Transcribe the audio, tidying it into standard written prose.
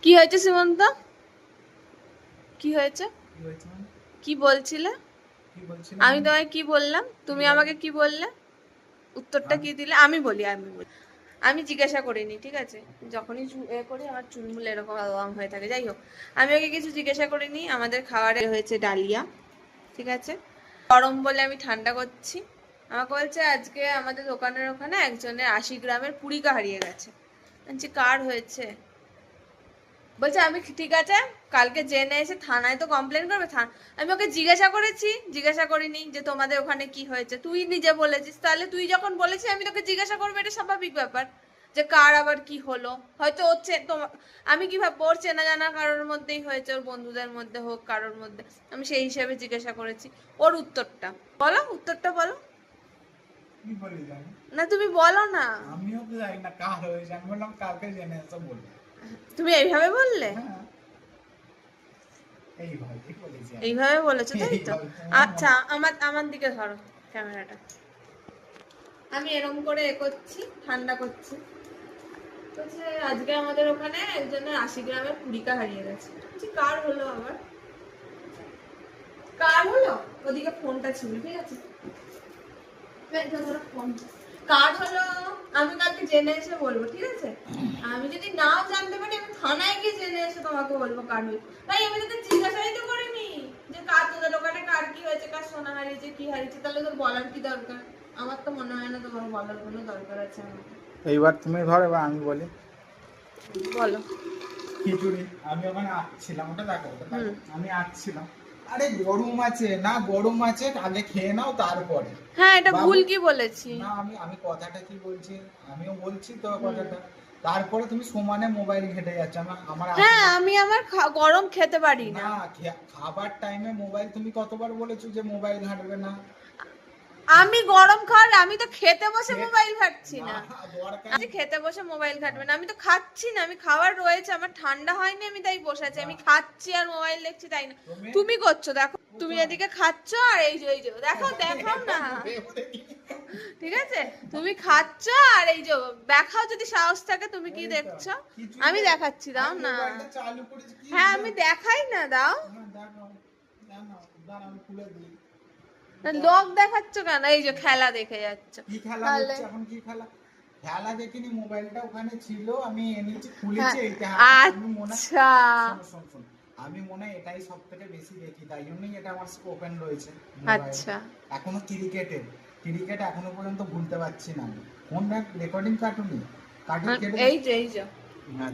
কি হয়েছে সীমন্ত? কি হয়েছে? কি বলছিলে? আমি তোমায় কি বললাম, তুমি আমাকে কি বললে, উত্তরটা কি দিলে? আমি জিজ্ঞাসা করিনি, ঠিক আছে? যখনই এ করি আমার চুলমুল এরকম আলবাম হয়ে থাকে। যাই হোক, আমি ওকে কিছু জিজ্ঞাসা করিনি। আমাদের খাবারে হয়েছে ডালিয়া, ঠিক আছে? গরম বলে আমি ঠান্ডা করছি। আমাকে বলছে আজকে আমাদের দোকানের ওখানে একজনের 80 গ্রামের পুরিকা হারিয়ে গেছে। বলছি কার হয়েছে? বলছে আমি ঠিক আছে, কালকে জেনে এসে থানায় তো কমপ্লেন করবে। আমি ওকে জিজ্ঞাসা করেছি, জিজ্ঞাসা করিনি যে তোমাদের ওখানে কি হয়েছে। তুই নিজে বলেছিস, তাহলে তুই যখন বলেছিস আমি তোকে জিজ্ঞাসা করবো, এটা স্বাভাবিক ব্যাপার যে কার আবার কি হলো। হয়তো আমি কি ভাববো ওর চেনা জানা কারোর মধ্যেই হয়েছে, ওর বন্ধুদের মধ্যে হোক কারোর মধ্যে। আমি সেই হিসেবে জিজ্ঞাসা করেছি। ওর উত্তরটা বলো, উত্তরটা বলো। না তুমি বলো না। আমিও তো জানি না কার হয়েছে, আমি বললাম কালকে জেনে এসে বলবো। তুমি এইভাবে বললে? হ্যাঁ, বলেছি আমি। এইভাবে বলেছো তাই তো? তোমার আচ্ছা, আমার আমার দিকে ধরো ক্যামেরাটা। আমি এরকম করে করছি, ঠান্ডা করছি। বলছে আজকে আমাদের ওখানে একজনের 80 গ্রামের পুরিকা হারিয়ে গেছে। বলছি কার হলো আবার? কার হলো? ওদিকে ফোনটা ছিল, ঠিক আছে? ধরো ফোন। কার হলো আমি কালকে জেনে এসে বলবো, ঠিক আছে? আমি যদি নাও জানতে পারি আমি থানায় গিয়ে জেনে এসে তোমাকে বলবো কার হলো। ভাই আমি তোকে জিজ্ঞাসাই তো করিনি যে কার তোদের ওখানে কার কি হয়েছে, কার সোনা হারিয়েছে, কি হারিয়েছে। তাহলে তোর বলার কি দরকার? আমার তো মনে হয় না তোমার বলার কোনো দরকার আছে আমাকে। এইবার তুমি ধরো, এবার আমি বলি। বলো। খিচুড়ি আমি ওখানে আসছিলাম, ওটা দেখো, আমি আসছিলাম। আরে গরম আছে না, গরম আছে, আগে খেয়ে নাও তারপরে। হ্যাঁ, এটা ভুল কি বলেছি? না, আমি আমি কথাটা কি বলছি, আমিও বলছি তো কথাটা। তারপরে তুমি সমানে মোবাইল ঘেটে যাচ্ছ। আমার হ্যাঁ, আমি আমার গরম খেতে পারি না। না, খাবার টাইমে মোবাইল তুমি কতবার বলেছো যে মোবাইল ঘাঁটবে না? আমি গরম খাওয়ার, আমি তো খেতে বসে মোবাইল ঘাটছি না। দরকার আজ খেতে বসে মোবাইল ঘাটবে না, আমি তো খাচ্ছি না। আমি খাবার রয়েছে, আমার ঠান্ডা হয়নি, আমি তাই বসে আছি। আমি খাচ্ছি আর মোবাইল দেখছি তাই না? তুমি করছো, দেখো তুমি এদিকে খাচ্ছ আর এই যে দেখো, দেখাও না, ঠিক আছে? তুমি খাচ্ছ আর এই যে দেখাও, যদি সাহস থাকে। তুমি কি দেখছো? আমি দেখাচ্ছি, দাও না। হ্যাঁ, আমি দেখাই না, দাও। লোক দেখাচ্ছ কেন? এই যে খেলা দেখে যাচ্ছ। কি খেলা হচ্ছে এখন? কি খেলা? খেলা দেখিনি, মোবাইলটা ওখানে ছিল, আমি এনেছি, খুলেছি। এইটা আচ্ছা, আমি মনে হয় এটাই সব থেকে বেশি দেখি, তাই জন্যই এটা আমার ওপেন রয়েছে। আচ্ছা। এখনো ক্রিকেট এখনো পর্যন্ত ভুলতে পারছি না আমি। কোন রেকর্ডিং কার্টুন এই যে হ্যাঁ।